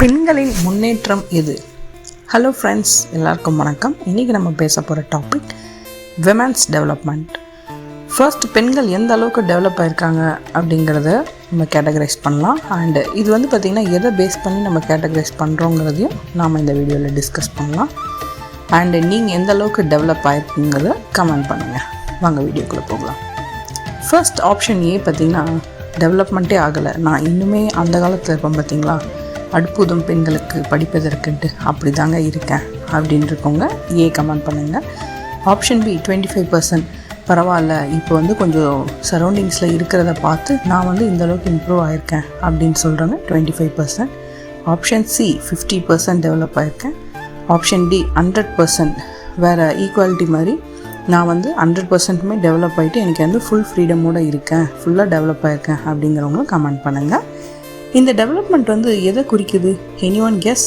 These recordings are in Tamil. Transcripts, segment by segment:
பெண்களின் முன்னேற்றம் எது? ஹலோ ஃப்ரெண்ட்ஸ், எல்லாருக்கும் வணக்கம். இன்றைக்கி நம்ம பேச போகிற டாபிக் விமென்ஸ் டெவலப்மெண்ட். ஃபர்ஸ்ட், பெண்கள் எந்த அளவுக்கு டெவலப் ஆகிருக்காங்க அப்படிங்கிறத நம்ம கேட்டகரைஸ் பண்ணலாம். அண்டு இது பார்த்திங்கன்னா எதை பேஸ் பண்ணி நம்ம கேட்டகரைஸ் பண்ணுறோங்கிறதையும் நாம் இந்த வீடியோவில் டிஸ்கஸ் பண்ணலாம். அண்டு நீங்கள் எந்த அளவுக்கு டெவலப் ஆகிருக்குங்கிறத கமெண்ட் பண்ணுங்கள். வாங்க வீடியோக்குள்ளே போகலாம். ஃபர்ஸ்ட் ஆப்ஷன் ஏ பார்த்திங்கன்னா டெவலப்மெண்ட்டே ஆகலை, நான் இன்னுமே அந்த காலத்தில் இருப்பேன் பார்த்திங்களா, அடுப்புதும் பெண்களுக்கு படிப்பதற்குன்ட்டு அப்படி தாங்க இருக்கேன் அப்படின்னு இருக்கவங்க ஏ கமெண்ட் பண்ணுங்கள். ஆப்ஷன் பி 25% பரவாயில்ல, இப்போ கொஞ்சம் சரௌண்டிங்ஸில் இருக்கிறத பார்த்து நான் இந்தளவுக்கு இம்ப்ரூவ் ஆகிருக்கேன் அப்படின்னு சொல்கிறவங்க 25%. ஆப்ஷன் சி 50% டெவலப் ஆகிருக்கேன். ஆப்ஷன் டி 100%, வேறு ஈக்குவாலிட்டி மாதிரி நான் 100%மே டெவலப் ஆகிட்டு எனக்கு ஃபுல் ஃப்ரீடமோடு இருக்கேன், ஃபுல்லாக டெவலப் ஆகிருக்கேன் அப்படிங்கிறவங்க கமெண்ட் பண்ணுங்கள். இந்த டெவலப்மெண்ட் எதை குறிக்குது? Any one guess?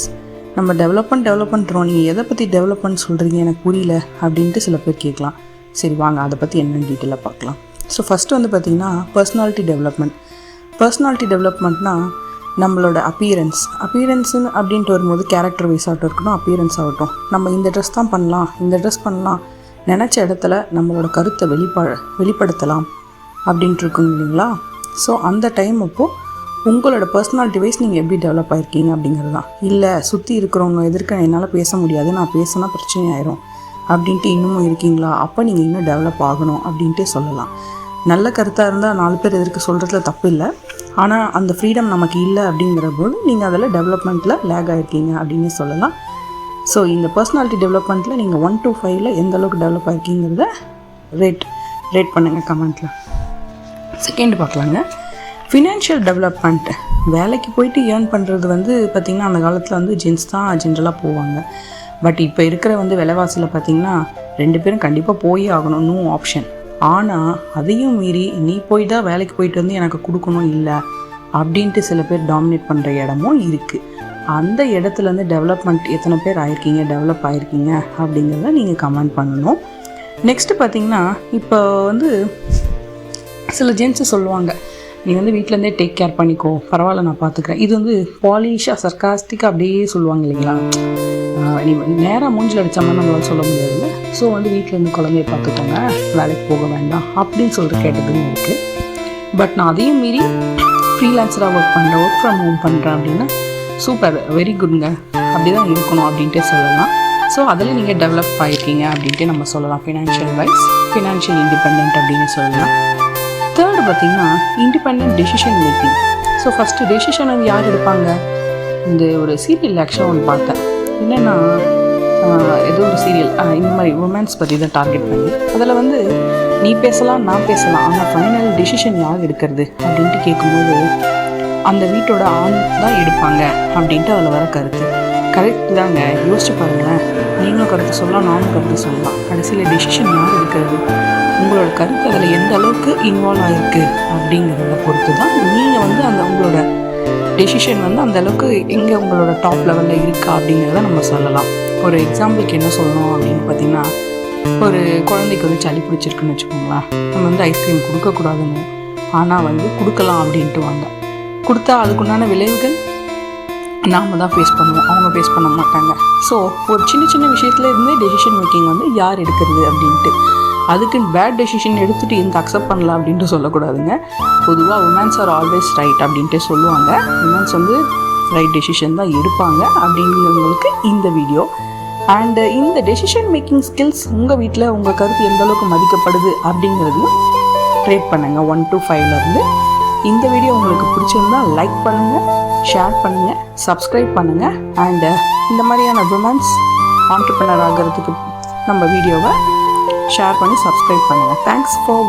நம்ம டெவலப்மெண்ட்றோம், நீங்கள் எதை பற்றி டெவலப்மெண்ட் சொல்கிறீங்க, எனக்கு புரியல அப்படின்ட்டு சில பேர் கேட்கலாம். சரி வாங்க அதை பற்றி என்னென்னு டீட்டெயிலாக பார்க்கலாம். ஸோ ஃபஸ்ட்டு பார்த்திங்கன்னா பர்சனாலிட்டி டெவலப்மெண்ட். பர்சனாலிட்டி டெவலப்மெண்ட்னால் நம்மளோட அப்பியரன்ஸுன்னு அப்படின்ட்டு வரும்போது கேரக்டர் வைஸ் ஆகட்டும் இருக்கணும், அப்பியரன்ஸ் ஆகட்டும், நம்ம இந்த ட்ரெஸ் தான் பண்ணலாம், இந்த ட்ரெஸ் பண்ணலாம், நினச்ச இடத்துல நம்மளோட கருத்தை வெளிப்படுத்தலாம் அப்படின்ட்டு இருக்குங்க இல்லைங்களா. ஸோ அந்த டைம் அப்போது உங்களோட பர்சனாலிட்டி வைஸ் நீங்கள் எப்படி டெவலப் ஆகிருக்கீங்க அப்படிங்கிறது தான். இல்லை சுற்றி இருக்கிறவங்க எதிர்க்க என்னால் பேச முடியாது, நான் பேசினா பிரச்சனை ஆயிரும் அப்படின்ட்டு இன்னமும் இருக்கீங்களா, அப்போ நீங்கள் இன்னும் டெவலப் ஆகணும் அப்படின்ட்டு சொல்லலாம். நல்ல கருத்தாக இருந்தால் 4 பேர் எதிர்க்க சொல்கிறதுல தப்பு இல்லை. ஆனால் அந்த ஃப்ரீடம் நமக்கு இல்லை அப்படிங்கிற போது நீங்கள் அதில் டெவலப்மெண்ட்டில் லேக் ஆகிருக்கீங்க அப்படின்னு சொல்லலாம். ஸோ இந்த பர்சனாலிட்டி டெவலப்மெண்ட்டில் நீங்கள் 1 to 5 எந்த அளவுக்கு டெவலப் ஆகிருக்கீங்கிறத ரேட் பண்ணுங்கள் கமெண்ட்டில். செகண்ட் பார்க்கலாங்க, ஃபினான்ஷியல் டெவலப்மெண்ட். வேலைக்கு போயிட்டு ஏர்ன் பண்ணுறது பார்த்திங்கன்னா அந்த காலத்தில் ஜென்ஸ் தான் ஜென்ரலாக போவாங்க. பட் இப்போ இருக்கிற விலைவாசியில் பார்த்திங்கன்னா 2 பேரும் கண்டிப்பாக போய் ஆகணும், நோ ஆப்ஷன். ஆனால் அதையும் மீறி நீ போய் தான் வேலைக்கு போயிட்டு எனக்கு கொடுக்கணும் இல்லை அப்படின்ட்டு சில பேர் டாமினேட் பண்ணுற இடமும் இருக்குது. அந்த இடத்துலேருந்து டெவலப்மெண்ட் எத்தனை பேர் ஆகிருக்கீங்க, டெவலப் ஆகிருக்கீங்க அப்படிங்கிறத நீங்கள் கமெண்ட் பண்ணணும். நெக்ஸ்ட்டு பார்த்திங்கன்னா இப்போ சில ஜென்ஸு சொல்லுவாங்க, நீ வீட்டிலேருந்தே டேக் கேர் பண்ணிக்கோ, பரவாயில்ல நான் பார்த்துக்கிறேன். இது பாலிஷாக சர்காஸ்டிக்காக அப்படியே சொல்லுவாங்க இல்லைங்களா. நீ நேராக மூஞ்சில் அடித்த மாதிரி நம்மளால் சொல்ல முடியாதுல்ல. ஸோ வீட்டிலேருந்து குழந்தைய பார்த்துக்கோங்க, வேலைக்கு போக வேண்டாம் அப்படின்னு சொல்கிற கேட்டதுன்னு இருக்குது. பட் நான் அதையும் மீறி ஃப்ரீலான்சராக ஒர்க் ஃப்ரம் ஹோம் பண்ணுறேன் அப்படின்னா சூப்பர், வெரி குட்ங்க, அப்படி தான் இருக்கணும் அப்படின்ட்டு சொல்லலாம். ஸோ அதில் நீங்கள் டெவலப் ஆகிருக்கீங்க அப்படின்ட்டு நம்ம சொல்லலாம். ஃபினான்ஷியல் வைஸ் ஃபினான்ஷியல் இண்டிபெண்ட் அப்படின்னு சொல்லலாம். தேர்டு பார்த்திங்கன்னா independent decision making. So first decision யார் எடுப்பாங்க? இந்த ஒரு சீரியல் ஆக்சுவலாக ஒன்று பார்த்தேன். என்னென்னா ஏதோ ஒரு சீரியல் இந்த மாதிரி உமன்ஸ் பற்றி தான் டார்கெட் பண்ணி அதில் நீ பேசலாம் நான் பேசலாம், ஆனால் ஃபைனல் டெசிஷன் யார் எடுக்கிறது அப்படின்ட்டு கேட்கும்போது அந்த வீட்டோட ஆண் தான் எடுப்பாங்க அப்படின்ட்டு அதில் வர கருத்து கரெக்ட் தாங்க. யோசிச்சு பாருங்களேன், நீங்களும் கருத்து சொல்லலாம், நானும் கருத்து சொல்லலாம், கடைசியில் டெசிஷன் யார் எடுக்கிறது? உங்களோட கருத்து அதில் எந்த அளவுக்கு இன்வால்வ் ஆகிருக்கு அப்படிங்கிறத பொறுத்து தான் நீங்கள் அந்த உங்களோட டெசிஷன் அந்த அளவுக்கு எங்கே உங்களோட டாப் லெவலில் இருக்கா அப்படிங்கிறத நம்ம சொல்லலாம். ஒரு எக்ஸாம்பிளுக்கு என்ன சொல்லணும் அப்படின்னு பார்த்திங்கன்னா, ஒரு குழந்தைக்கு சளி பிடிச்சிருக்குன்னு வச்சுக்கோங்களேன். நம்ம ஐஸ்கிரீம் கொடுக்கக்கூடாதுன்னு, ஆனால் கொடுக்கலாம் அப்படின்ட்டு வாங்க. கொடுத்தா அதுக்குண்டான விளைவுகள் நாம் தான் ஃபேஸ் பண்ணுவோம், அவங்க ஃபேஸ் பண்ண மாட்டாங்க. ஸோ ஒரு சின்ன சின்ன விஷயத்துல இருந்தே டெசிஷன் மேக்கிங் யார் எடுக்கிறது அப்படின்ட்டு, அதுக்கு பேட் டெசிஷன் எடுத்துகிட்டு இந்த அக்செப்ட் பண்ணலாம் அப்படின்ட்டு சொல்லக்கூடாதுங்க. பொதுவாக உமன்ஸ் ஆர் ஆல்வேஸ் ரைட் அப்படின்ட்டு சொல்லுவாங்க. உமன்ஸ் ரைட் டெசிஷன் தான் எடுப்பாங்க அப்படிங்கிறவங்களுக்கு இந்த வீடியோ. அண்டு இந்த டெசிஷன் மேக்கிங் ஸ்கில்ஸ் உங்கள் வீட்டில் உங்கள் கருத்து எந்த அளவுக்கு மதிக்கப்படுது அப்படிங்கிறதையும் ரேட் பண்ணுங்கள் 1 to 5. இந்த வீடியோ உங்களுக்கு பிடிச்சிருந்தால் லைக் பண்ணுங்கள், ஷேர் பண்ணுங்கள், சப்ஸ்கிரைப் பண்ணுங்கள். அண்டு இந்த மாதிரியான விமன்ஸ் ஆண்டர்ப்ரனர் ஆகிறதுக்கு நம்ம வீடியோவை ஷேர் பண்ணி சப்ஸ்கிரைப் பண்ணுங்கள். Thanks for